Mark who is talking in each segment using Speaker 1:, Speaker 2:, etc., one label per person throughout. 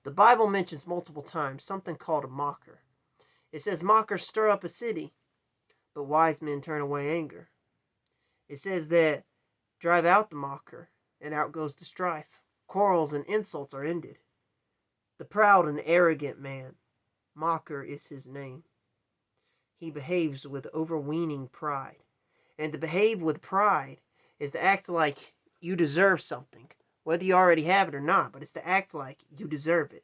Speaker 1: The Bible mentions multiple times something called a mocker. It says mockers stir up a city, but wise men turn away anger. It says that drive out the mocker, and out goes the strife. Quarrels and insults are ended. The proud and arrogant man, mocker is his name. He behaves with overweening pride. And to behave with pride is to act like you deserve something, whether you already have it or not, but it's to act like you deserve it.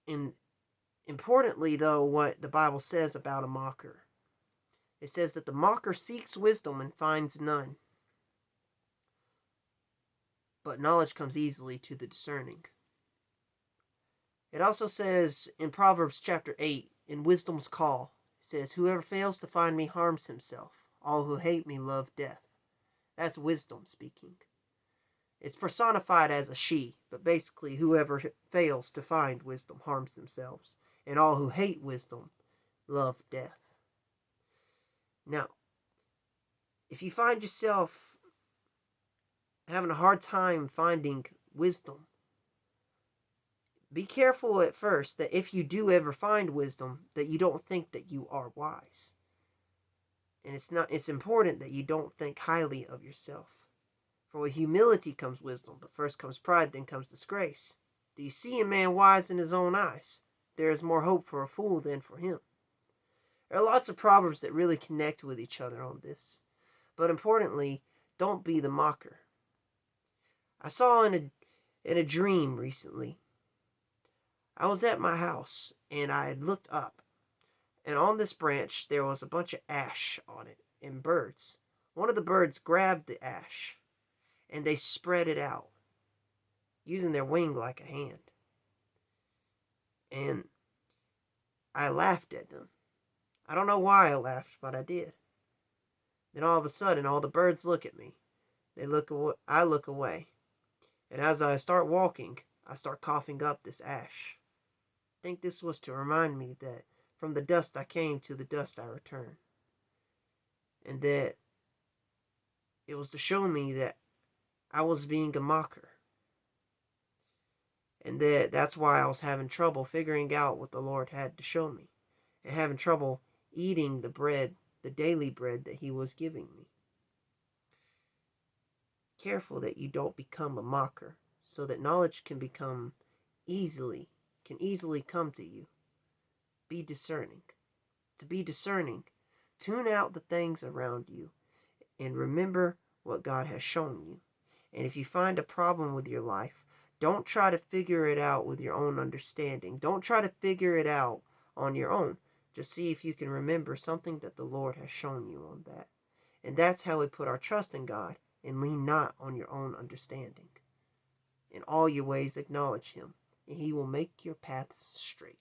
Speaker 1: And importantly, though, what the Bible says about a mocker, it says that the mocker seeks wisdom and finds none, but knowledge comes easily to the discerning. It also says in Proverbs chapter 8, in wisdom's call, it says, whoever fails to find me harms himself. All who hate me love death. That's wisdom speaking. It's personified as a she, but basically whoever fails to find wisdom harms themselves, and all who hate wisdom love death. Now, if you find yourself having a hard time finding wisdom, be careful at first that if you do ever find wisdom, that you don't think that you are wise. And it's important that you don't think highly of yourself. For with humility comes wisdom, but first comes pride, then comes disgrace. Do you see a man wise in his own eyes? There is more hope for a fool than for him. There are lots of proverbs that really connect with each other on this. But importantly, don't be the mocker. I saw in a dream recently, I was at my house and I had looked up, and on this branch there was a bunch of ash on it and birds. One of the birds grabbed the ash and they spread it out using their wing like a hand. And I laughed at them. I don't know why I laughed, but I did. Then all of a sudden all the birds look at me. I look away. And as I start walking, I start coughing up this ash. I think this was to remind me that from the dust I came, to the dust I return. And that it was to show me that I was being a mocker. And that's why I was having trouble figuring out what the Lord had to show me. And having trouble eating the bread, the daily bread that He was giving me. Careful that you don't become a mocker, so that knowledge can easily come to you. Be discerning. To be discerning, tune out the things around you and remember what God has shown you. And if you find a problem with your life, don't try to figure it out with your own understanding. Don't try to figure it out on your own. Just see if you can remember something that the Lord has shown you on that. And that's how we put our trust in God and lean not on your own understanding. In all your ways acknowledge Him, and He will make your paths straight.